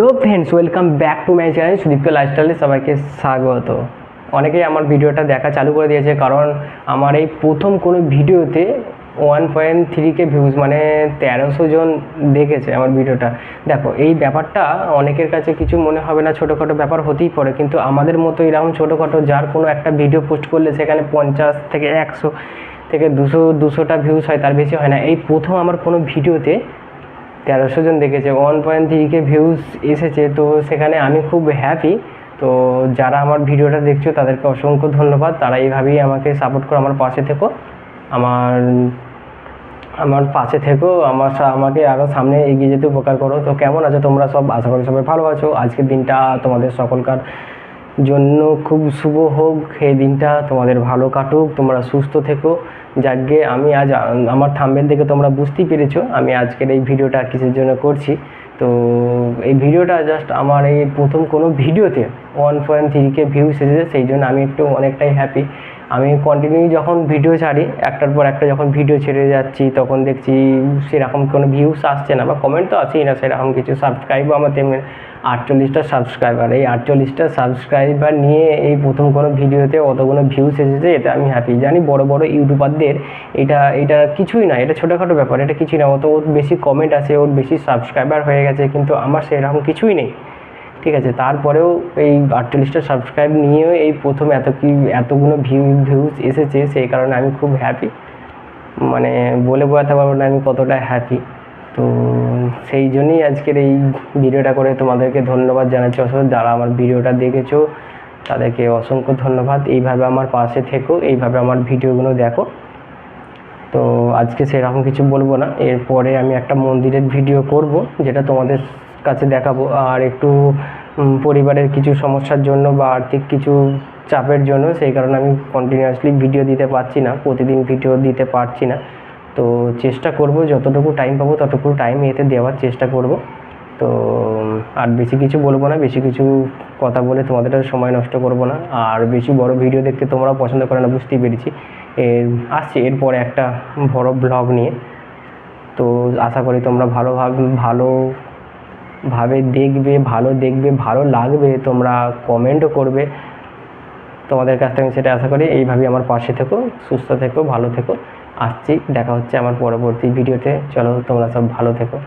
Hello friends, welcome back to my channel Sudipta লাইফস্টাইলে সবাইকে স্বাগত। অনেকেই আমার ভিডিওটা দেখা চালু করে দিয়েছে, কারণ আমার এই প্রথম কোনো ভিডিওতে 1.3K ভিউজ, মানে 1300 জন দেখেছে আমার ভিডিওটা। দেখো, এই ব্যাপারটা অনেকের কাছে কিছু মনে হবে না, ছোটোখাটো ব্যাপার হতেই পারে, কিন্তু আমাদের মতো এরকম ছোটোখাটো যার কোনো একটা ভিডিও পোস্ট করলে সেখানে 50 থেকে 100 থেকে 200টা ভিউজ হয়, তার বেশি হয় না। এই প্রথম আমার কোনো ভিডিওতে 1300 জন দেখেছে, 1.3K ভিউজ এসেছে, তো সেখানে আমি খুব হ্যাপি। তো যারা আমার ভিডিওটা দেখছো তাদেরকে অসংখ্য ধন্যবাদ। তারা এইভাবেই আমাকে সাপোর্ট করো, আমার পাশে থেকো, আমার আমার পাশে থেকো, আমাকে আরও সামনে এগিয়ে যেতে উপকার করো। তো কেমন আছো তোমরা সব? আশা করি সবাই ভালো আছো। আজকের দিনটা তোমাদের সকলকার জন্য খুব শুভ হোক, এই দিনটা তোমাদের ভালো কাটুক, তোমরা সুস্থ থেকো। যাকে আমি আজ আমার থাম্বনেল দেখে তোমরা বুঝতেই পেরেছো আমি আজকের এই ভিডিওটা কিসের জন্য করছি। তো এই ভিডিওটা জাস্ট আমার এই প্রথম কোনো ভিডিওতে 1.3K ভিউজ এসেছে, সেই জন্য আমি একটু অনেকটাই হ্যাপি। আমি কন্টিনিউ যখন ভিডিও ছাড়ি, একটার পর একটা যখন ভিডিও ছেড়ে যাচ্ছি, তখন দেখছি সেরকম কোনো ভিউস আসছে না, বা কমেন্ট তো আসেই না সেরকম কিছু। সাবস্ক্রাইবও আমার তেমনি 48টা সাবস্ক্রাইবার, এই 48টা সাবস্ক্রাইবার নিয়ে এই প্রথম কোনো ভিডিওতে অতগুলো ভিউস এসেছে, এতে আমি হ্যাপি। জানি বড় বড় ইউটিউবারদের এটা কিছুই না, এটা ছোটোখাটো ব্যাপার, এটা কিছুই না। ওর বেশি কমেন্ট আসে, ওর বেশি সাবস্ক্রাইবার হয়ে গেছে, কিন্তু আমার সেরকম কিছুই নেই, ঠিক আছে। তারপরেও এই 48টা সাবস্ক্রাইব নিয়েও এই প্রথম এতগুলো ভিউজ এসেছে, সেই কারণে আমি খুব হ্যাপি। মানে বলে বোঝাতে পারবো না আমি কতটা হ্যাপি। তো সেই জন্যই আজকের এই ভিডিওটা করে তোমাদেরকে ধন্যবাদ জানাচ্ছি অসংখ্য। যারা আমার ভিডিওটা দেখেছো তাদেরকে অসংখ্য ধন্যবাদ। এইভাবে আমার পাশে থেকো, এইভাবে আমার ভিডিওগুলো দেখো। তো আজকে সেরকম কিছু বলবো না, এরপরে আমি একটা মন্দিরের ভিডিও করব, যেটা তোমাদের কাছে দেখাবো। আর একটু পরিবারের কিছু সমস্যার জন্য বা আর্থিক কিছু চাপের জন্য, সেই কারণে আমি কন্টিনিউয়াসলি ভিডিও দিতে পারছি না, প্রতিদিন ভিডিও দিতে পারছি না। তো চেষ্টা করব, যতটুকু টাইম পাবো ততটুকু টাইম এতে দেওয়ার চেষ্টা করব। তো আর বেশি কিছু বলবো না, বেশি কিছু কথা বলে তোমাদের সময় নষ্ট করব না। আর বেশি বড় ভিডিও দেখতে তোমরাও পছন্দ করে না, বুঝতেই পেরেছি। আসছি এরপরে একটা বড় ব্লগ নিয়ে। তো আশা করি তোমরা ভালোভাবে দেখবে, ভালো লাগবে, তোমরা কমেন্টও করবে। তোমাদের কাছ থেকে সেটা আশা করি। এইভাবেই আমার পাশে থেকো, সুস্থ থেকো, ভালো থেকো। আসছি, দেখা হচ্ছে আমার পরবর্তী ভিডিওতে। চলো, তোমরা সব ভালো থেকো।